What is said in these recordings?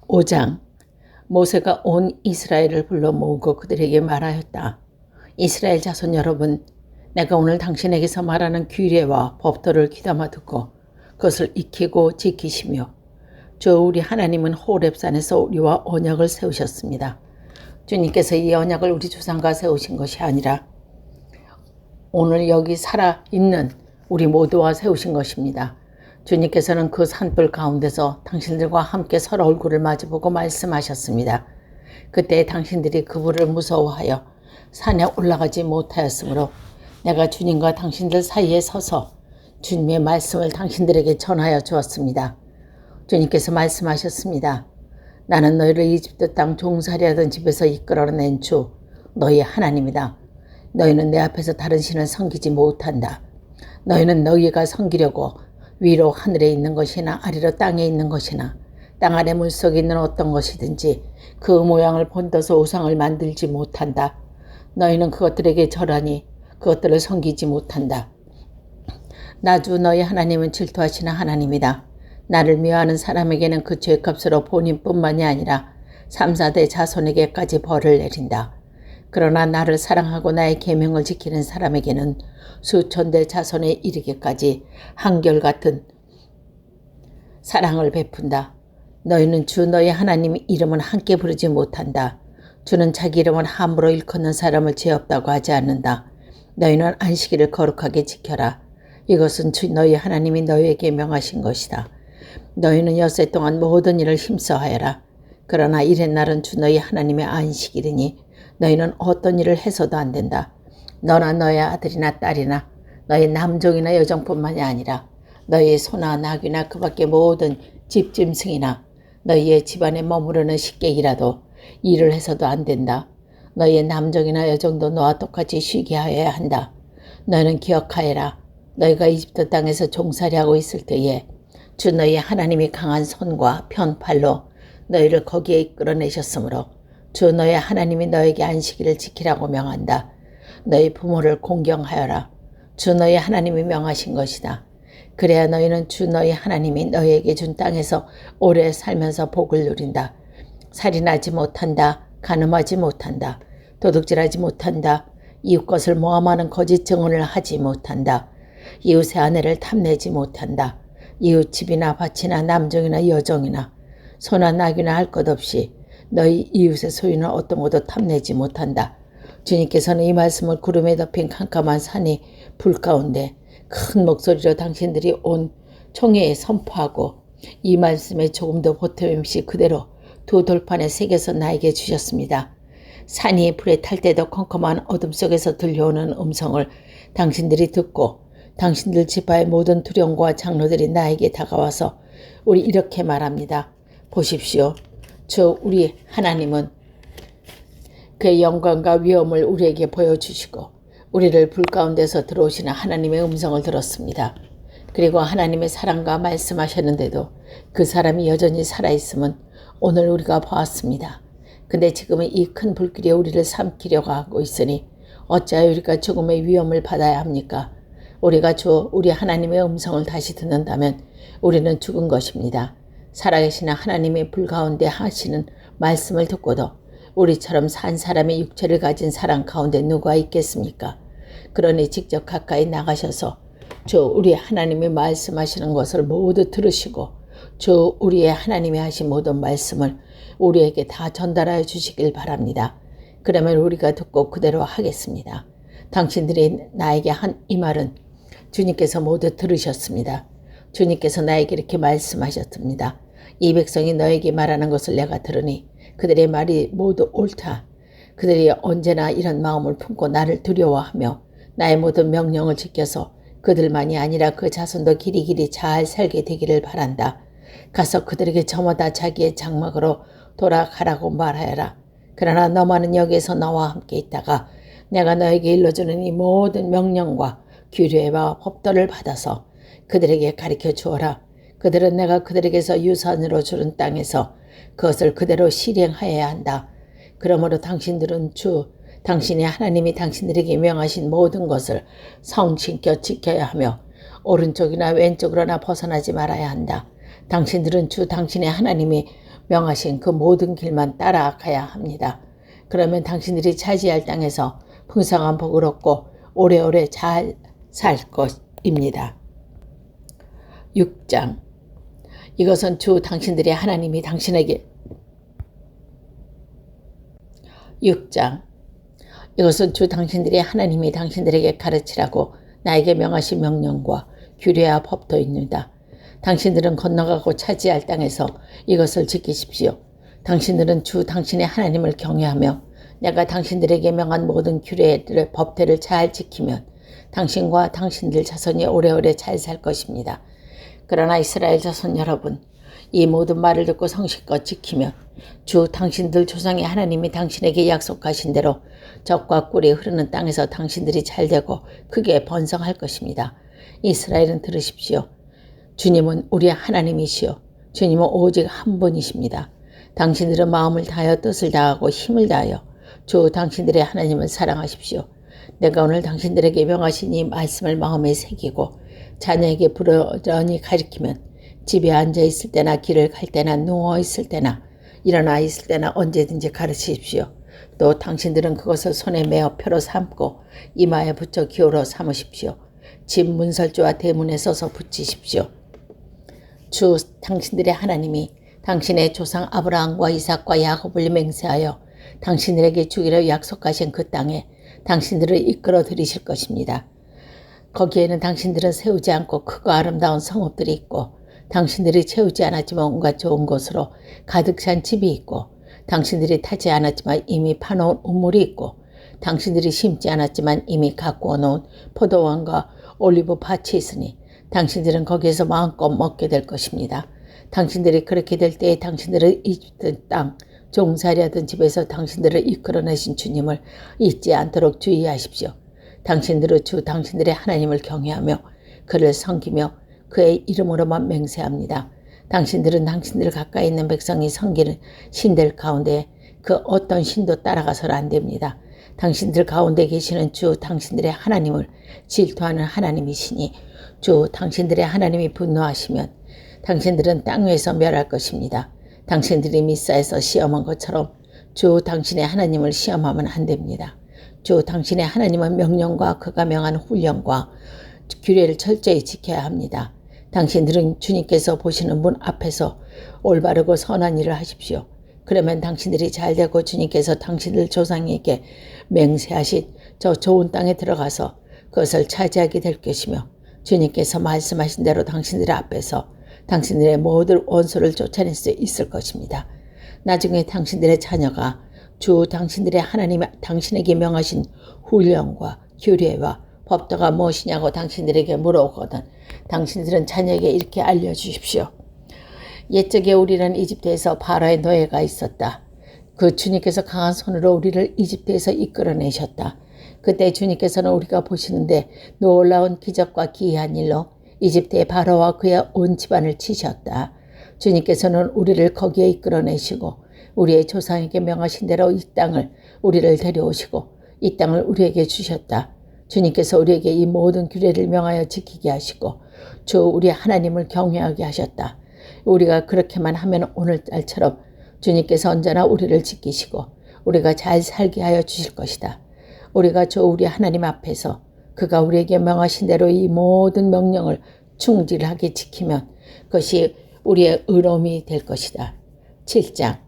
5장. 모세가 온 이스라엘을 불러 모으고 그들에게 말하였다. 이스라엘 자손 여러분, 내가 오늘 당신에게서 말하는 규례와 법도를 귀담아 듣고 그것을 익히고 지키시며, 주 우리 하나님은 호렙산에서 우리와 언약을 세우셨습니다. 주님께서 이 언약을 우리 조상과 세우신 것이 아니라 오늘 여기 살아있는 우리 모두와 세우신 것입니다. 주님께서는 그 산불 가운데서 당신들과 함께 서로 얼굴을 마주보고 말씀하셨습니다. 그때 당신들이 그 불을 무서워하여 산에 올라가지 못하였으므로 내가 주님과 당신들 사이에 서서 주님의 말씀을 당신들에게 전하여 주었습니다. 주님께서 말씀하셨습니다. 나는 너희를 이집트 땅 종살이하던 집에서 이끌어낸 주 너희 하나님이다. 너희는 내 앞에서 다른 신을 섬기지 못한다. 너희는 너희가 섬기려고 위로 하늘에 있는 것이나 아래로 땅에 있는 것이나 땅 아래 물속에 있는 어떤 것이든지 그 모양을 본떠서 우상을 만들지 못한다. 너희는 그것들에게 절하니 그것들을 섬기지 못한다. 나 주 너희 하나님은 질투하시는 하나님이다. 나를 미워하는 사람에게는 그 죄값으로 본인뿐만이 아니라 3, 4대 자손에게까지 벌을 내린다. 그러나 나를 사랑하고 나의 계명을 지키는 사람에게는 수천 대 자손에 이르기까지 한결같은 사랑을 베푼다. 너희는 주 너희 하나님 이름은 함께 부르지 못한다. 주는 자기 이름을 함부로 일컫는 사람을 죄 없다고 하지 않는다. 너희는 안식일을 거룩하게 지켜라. 이것은 주 너희 하나님이 너희에게 명하신 것이다. 너희는 엿새 동안 모든 일을 힘써하여라. 그러나 이튿날은 주 너희 하나님의 안식일이니 너희는 어떤 일을 해서도 안 된다. 너나 너의 아들이나 딸이나 너의 남종이나 여종뿐만이 아니라 너희의 소나 나귀나 그 밖의 모든 집짐승이나 너희의 집안에 머무르는 식객이라도 일을 해서도 안 된다. 너희의 남종이나 여종도 너와 똑같이 쉬게 하여야 한다. 너희는 기억하여라. 너희가 이집트 땅에서 종살이하고 있을 때에 주 너희 하나님이 강한 손과 편팔로 너희를 거기에 이끌어내셨으므로 주 너희 하나님이 너에게 안식일을 지키라고 명한다. 너희 부모를 공경하여라. 주 너희 하나님이 명하신 것이다. 그래야 너희는 주 너희 하나님이 너희에게 준 땅에서 오래 살면서 복을 누린다. 살인하지 못한다. 간음하지 못한다. 도둑질하지 못한다. 이웃 것을 모함하는 거짓 증언을 하지 못한다. 이웃의 아내를 탐내지 못한다. 이웃 집이나 밭이나 남종이나 여종이나 소나 나귀나 할 것 없이 너희 이웃의 소유는 어떤 것도 탐내지 못한다. 주님께서는 이 말씀을 구름에 덮인 캄캄한 산이 불 가운데 큰 목소리로 당신들이 온 총회에 선포하고 이 말씀에 조금도 보탬없이 그대로 두 돌판에 새겨서 나에게 주셨습니다. 산이 불에 탈 때도 컴컴한 어둠 속에서 들려오는 음성을 당신들이 듣고 당신들 지파의 모든 두령과 장로들이 나에게 다가와서 우리 이렇게 말합니다. 보십시오. 주 우리 하나님은 그의 영광과 위엄을 우리에게 보여주시고 우리를 불 가운데서 들어오시는 하나님의 음성을 들었습니다. 그리고 하나님의 사랑과 말씀하셨는데도 그 사람이 여전히 살아있음은 오늘 우리가 보았습니다. 근데 지금은 이 큰 불길이 우리를 삼키려고 하고 있으니 어찌하여 우리가 죽음의 위험을 받아야 합니까? 우리가 주 우리 하나님의 음성을 다시 듣는다면 우리는 죽은 것입니다. 살아계시는 하나님의 불 가운데 하시는 말씀을 듣고도 우리처럼 산 사람의 육체를 가진 사람 가운데 누가 있겠습니까? 그러니 직접 가까이 나가셔서 주 우리 하나님이 말씀하시는 것을 모두 들으시고 주 우리의 하나님이 하신 모든 말씀을 우리에게 다 전달하여 주시길 바랍니다. 그러면 우리가 듣고 그대로 하겠습니다. 당신들이 나에게 한 이 말은 주님께서 모두 들으셨습니다. 주님께서 나에게 이렇게 말씀하셨습니다. 이 백성이 너에게 말하는 것을 내가 들으니 그들의 말이 모두 옳다. 그들이 언제나 이런 마음을 품고 나를 두려워하며 나의 모든 명령을 지켜서 그들만이 아니라 그 자손도 길이길이 잘 살게 되기를 바란다. 가서 그들에게 저마다 자기의 장막으로 돌아가라고 말하여라. 그러나 너만은 여기에서 나와 함께 있다가 내가 너에게 일러주는 이 모든 명령과 규례와 법도를 받아서 그들에게 가르쳐 주어라. 그들은 내가 그들에게서 유산으로 주는 땅에서 그것을 그대로 실행하여야 한다. 그러므로 당신들은 주 당신의 하나님이 당신들에게 명하신 모든 것을 성신껏 지켜야 하며 오른쪽이나 왼쪽으로나 벗어나지 말아야 한다. 당신들은 주 당신의 하나님이 명하신 그 모든 길만 따라가야 합니다. 그러면 당신들이 차지할 땅에서 풍성한 복을 얻고 오래오래 잘 살 것입니다. 6장. 이것은 주 당신들의 하나님이 당신에게 6장. 이것은 주 당신들의 하나님이 당신들에게 가르치라고 나에게 명하신 명령과 규례와 법도입니다. 당신들은 건너가고 차지할 땅에서 이것을 지키십시오. 당신들은 주 당신의 하나님을 경외하며 내가 당신들에게 명한 모든 규례를 법대를 잘 지키면 당신과 당신들 자손이 오래오래 잘 살 것입니다. 그러나 이스라엘 자손 여러분, 이 모든 말을 듣고 성실껏 지키면 주 당신들 조상의 하나님이 당신에게 약속하신 대로 젖과 꿀이 흐르는 땅에서 당신들이 잘되고 크게 번성할 것입니다. 이스라엘은 들으십시오. 주님은 우리 하나님이시오. 주님은 오직 한 분이십니다. 당신들은 마음을 다하여 뜻을 다하고 힘을 다하여 주 당신들의 하나님을 사랑하십시오. 내가 오늘 당신들에게 명하신 이 말씀을 마음에 새기고 자녀에게 부러러니 가리키면 집에 앉아 있을 때나 길을 갈 때나 누워 있을 때나 일어나 있을 때나 언제든지 가르치십시오. 또 당신들은 그것을 손에 메어 표로 삼고 이마에 붙여 기호로 삼으십시오. 집 문설주와 대문에 써서 붙이십시오. 주 당신들의 하나님이 당신의 조상 아브라함과 이삭과 야곱을 맹세하여 당신들에게 주기로 약속하신 그 땅에 당신들을 이끌어 들이실 것입니다. 거기에는 당신들은 세우지 않고 크고 아름다운 성읍들이 있고 당신들이 채우지 않았지만 온갖 좋은 것으로 가득 찬 집이 있고 당신들이 타지 않았지만 이미 파놓은 우물이 있고 당신들이 심지 않았지만 이미 가꾸어 놓은 포도원과 올리브 밭이 있으니 당신들은 거기에서 마음껏 먹게 될 것입니다. 당신들이 그렇게 될 때에 당신들을 이집트 땅 종살이하던 집에서 당신들을 이끌어내신 주님을 잊지 않도록 주의하십시오. 당신들은 주 당신들의 하나님을 경외하며 그를 섬기며 그의 이름으로만 맹세합니다. 당신들은 당신들 가까이 있는 백성이 섬기는 신들 가운데 그 어떤 신도 따라가서는 안 됩니다. 당신들 가운데 계시는 주 당신들의 하나님을 질투하는 하나님이시니 주 당신들의 하나님이 분노하시면 당신들은 땅 위에서 멸할 것입니다. 당신들이 미사에서 시험한 것처럼 주 당신의 하나님을 시험하면 안 됩니다. 주 당신의 하나님은 명령과 그가 명한 훈련과 규례를 철저히 지켜야 합니다. 당신들은 주님께서 보시는 문 앞에서 올바르고 선한 일을 하십시오. 그러면 당신들이 잘되고 주님께서 당신들 조상에게 맹세하신 저 좋은 땅에 들어가서 그것을 차지하게 될 것이며 주님께서 말씀하신 대로 당신들 앞에서 당신들의 모든 원수를 쫓아낼 수 있을 것입니다. 나중에 당신들의 자녀가 주 당신들의 하나님이 당신에게 명하신 훈련과 규례와 법도가 무엇이냐고 당신들에게 물어오거든 당신들은 자녀에게 이렇게 알려주십시오. 옛적에 우리는 이집트에서 바로의 노예가 있었다. 그 주님께서 강한 손으로 우리를 이집트에서 이끌어내셨다. 그때 주님께서는 우리가 보시는데 놀라운 기적과 기이한 일로 이집트의 바로와 그의 온 집안을 치셨다. 주님께서는 우리를 거기에 이끌어내시고 우리의 조상에게 명하신 대로 이 땅을 우리를 데려오시고 이 땅을 우리에게 주셨다. 주님께서 우리에게 이 모든 규례를 명하여 지키게 하시고 주 우리 하나님을 경외하게 하셨다. 우리가 그렇게만 하면 오늘날처럼 주님께서 언제나 우리를 지키시고 우리가 잘 살게 하여 주실 것이다. 우리가 주 우리 하나님 앞에서 그가 우리에게 명하신 대로 이 모든 명령을 충실하게 지키면 그것이 우리의 의로움이 될 것이다. 7장.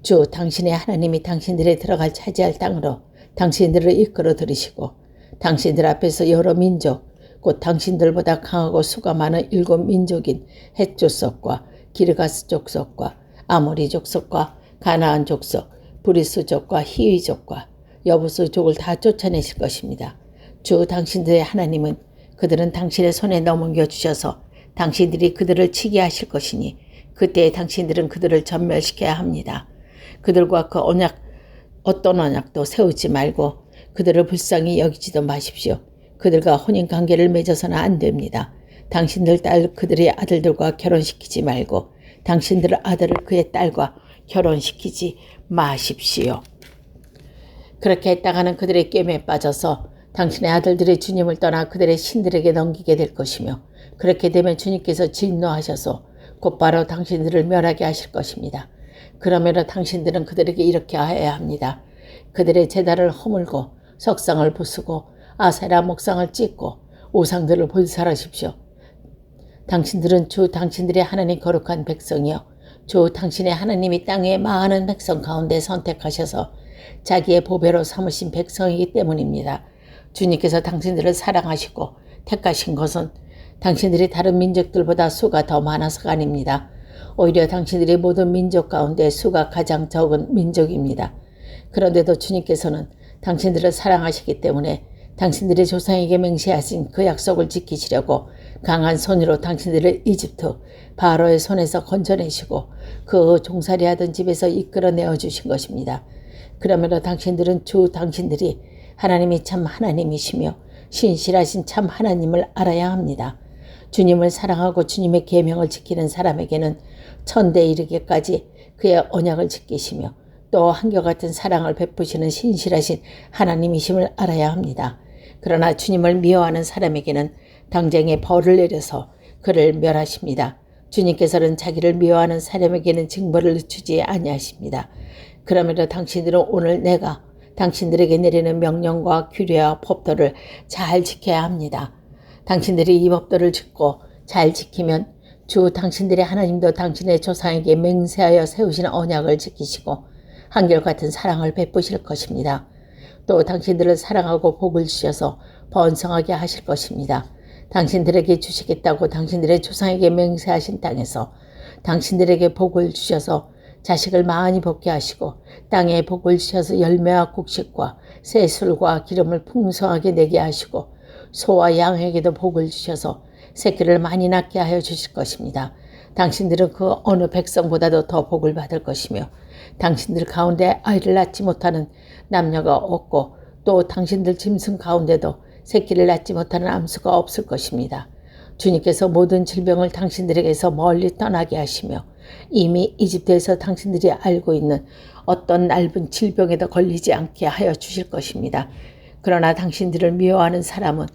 주 당신의 하나님이 당신들이 들어갈 차지할 땅으로 당신들을 이끌어 들이시고 당신들 앞에서 여러 민족 곧 당신들보다 강하고 수가 많은 7 민족인 헷 족속과 기르가스 족속과 아모리 족속과 가나안 족속, 브리스족과 히위족과 여부스족을 다 쫓아내실 것입니다. 주 당신들의 하나님은 그들은 당신의 손에 넘겨주셔서 당신들이 그들을 치게 하실 것이니 그때 당신들은 그들을 전멸시켜야 합니다. 그들과 그 언약 어떤 언약도 세우지 말고 그들을 불쌍히 여기지도 마십시오. 그들과 혼인관계를 맺어서는 안 됩니다. 당신들 딸 그들의 아들들과 결혼시키지 말고 당신들 아들을 그의 딸과 결혼시키지 마십시오. 그렇게 했다가는 그들의 꿰매에 빠져서 당신의 아들들이 주님을 떠나 그들의 신들에게 넘기게 될 것이며 그렇게 되면 주님께서 진노하셔서 곧바로 당신들을 멸하게 하실 것입니다. 그러므로 당신들은 그들에게 이렇게 하여야 합니다. 그들의 제단을 허물고 석상을 부수고 아세라 목상을 찢고 우상들을 불살하십시오. 당신들은 주 당신들의 하나님 거룩한 백성이요 주 당신의 하나님이 땅의 많은 백성 가운데 선택하셔서 자기의 보배로 삼으신 백성이기 때문입니다. 주님께서 당신들을 사랑하시고 택하신 것은 당신들이 다른 민족들보다 수가 더 많아서가 아닙니다. 오히려 당신들이 모든 민족 가운데 수가 가장 적은 민족입니다. 그런데도 주님께서는 당신들을 사랑하시기 때문에 당신들의 조상에게 맹세하신 그 약속을 지키시려고 강한 손으로 당신들을 이집트 바로의 손에서 건져내시고 그 종살이하던 집에서 이끌어내어 주신 것입니다. 그러므로 당신들은 주 당신들이 하나님이 참 하나님이시며 신실하신 참 하나님을 알아야 합니다. 주님을 사랑하고 주님의 계명을 지키는 사람에게는 천대 이르기까지 그의 언약을 지키시며 또 한결같은 사랑을 베푸시는 신실하신 하나님이심을 알아야 합니다. 그러나 주님을 미워하는 사람에게는 당장에 벌을 내려서 그를 멸하십니다. 주님께서는 자기를 미워하는 사람에게는 징벌을 늦추지 아니하십니다. 그러므로 당신들은 오늘 내가 당신들에게 내리는 명령과 규례와 법도를 잘 지켜야 합니다. 당신들이 이 법도를 짓고 잘 지키면 주 당신들의 하나님도 당신의 조상에게 맹세하여 세우신 언약을 지키시고 한결같은 사랑을 베푸실 것입니다. 또 당신들을 사랑하고 복을 주셔서 번성하게 하실 것입니다. 당신들에게 주시겠다고 당신들의 조상에게 맹세하신 땅에서 당신들에게 복을 주셔서 자식을 많이 복게 하시고 땅에 복을 주셔서 열매와 곡식과 새술과 기름을 풍성하게 내게 하시고 소와 양에게도 복을 주셔서 새끼를 많이 낳게 하여 주실 것입니다. 당신들은 그 어느 백성보다도 더 복을 받을 것이며 당신들 가운데 아이를 낳지 못하는 남녀가 없고 또 당신들 짐승 가운데도 새끼를 낳지 못하는 암수가 없을 것입니다. 주님께서 모든 질병을 당신들에게서 멀리 떠나게 하시며 이미 이집트에서 당신들이 알고 있는 어떤 낡은 질병에도 걸리지 않게 하여 주실 것입니다. 그러나 당신들을 미워하는 사람은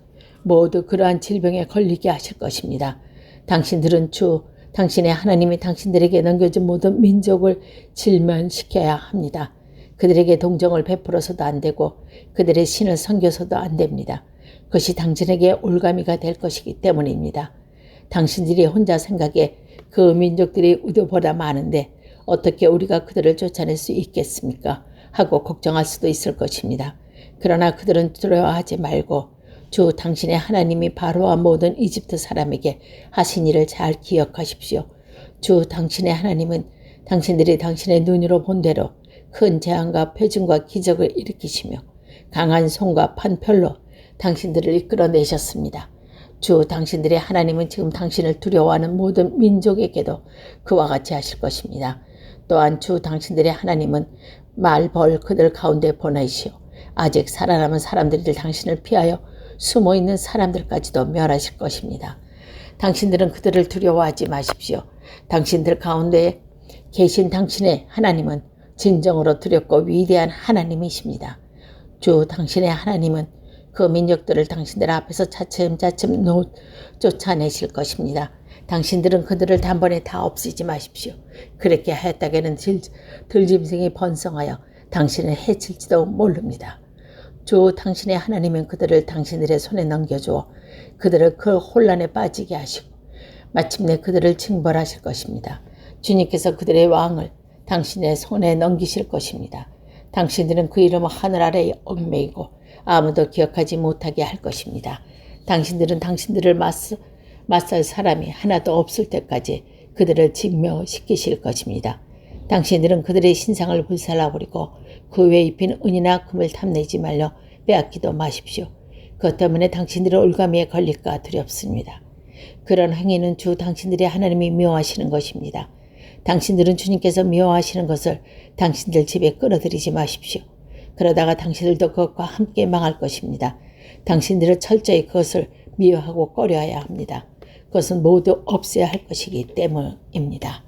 모두 그러한 질병에 걸리게 하실 것입니다. 당신들은 주 당신의 하나님이 당신들에게 넘겨준 모든 민족을 질면시켜야 합니다. 그들에게 동정을 베풀어서도 안 되고 그들의 신을 섬겨서도 안 됩니다. 그것이 당신에게 올가미가 될 것이기 때문입니다. 당신들이 혼자 생각에 그 민족들이 우리보다 많은데 어떻게 우리가 그들을 쫓아낼 수 있겠습니까? 하고 걱정할 수도 있을 것입니다. 그러나 그들은 두려워하지 말고 주 당신의 하나님이 바로와 모든 이집트 사람에게 하신 일을 잘 기억하십시오. 주 당신의 하나님은 당신들이 당신의 눈으로 본 대로 큰 재앙과 표징과 기적을 일으키시며 강한 손과 판별로 당신들을 이끌어내셨습니다. 주 당신들의 하나님은 지금 당신을 두려워하는 모든 민족에게도 그와 같이 하실 것입니다. 또한 주 당신들의 하나님은 말벌 그들 가운데 보내시오. 아직 살아남은 사람들이 당신을 피하여 숨어있는 사람들까지도 멸하실 것입니다. 당신들은 그들을 두려워하지 마십시오. 당신들 가운데 계신 당신의 하나님은 진정으로 두렵고 위대한 하나님이십니다. 주 당신의 하나님은 그 민족들을 당신들 앞에서 차츰차츰 쫓아내실 것입니다. 당신들은 그들을 단번에 다 없애지 마십시오. 그렇게 하였다가는 들짐승이 번성하여 당신을 해칠지도 모릅니다. 주 당신의 하나님은 그들을 당신들의 손에 넘겨주어 그들을 그 혼란에 빠지게 하시고 마침내 그들을 징벌하실 것입니다. 주님께서 그들의 왕을 당신의 손에 넘기실 것입니다. 당신들은 그 이름을 하늘 아래에 얽매이고 아무도 기억하지 못하게 할 것입니다. 당신들은 당신들을 맞설 사람이 하나도 없을 때까지 그들을 진멸시키실 것입니다. 당신들은 그들의 신상을 불살라버리고 그 외에 입힌 은이나 금을 탐내지 말려 빼앗기도 마십시오. 그것 때문에 당신들의 올가미에 걸릴까 두렵습니다. 그런 행위는 주 당신들의 하나님이 미워하시는 것입니다. 당신들은 주님께서 미워하시는 것을 당신들 집에 끌어들이지 마십시오. 그러다가 당신들도 그것과 함께 망할 것입니다. 당신들은 철저히 그것을 미워하고 꺼려야 합니다. 그것은 모두 없애야 할 것이기 때문입니다.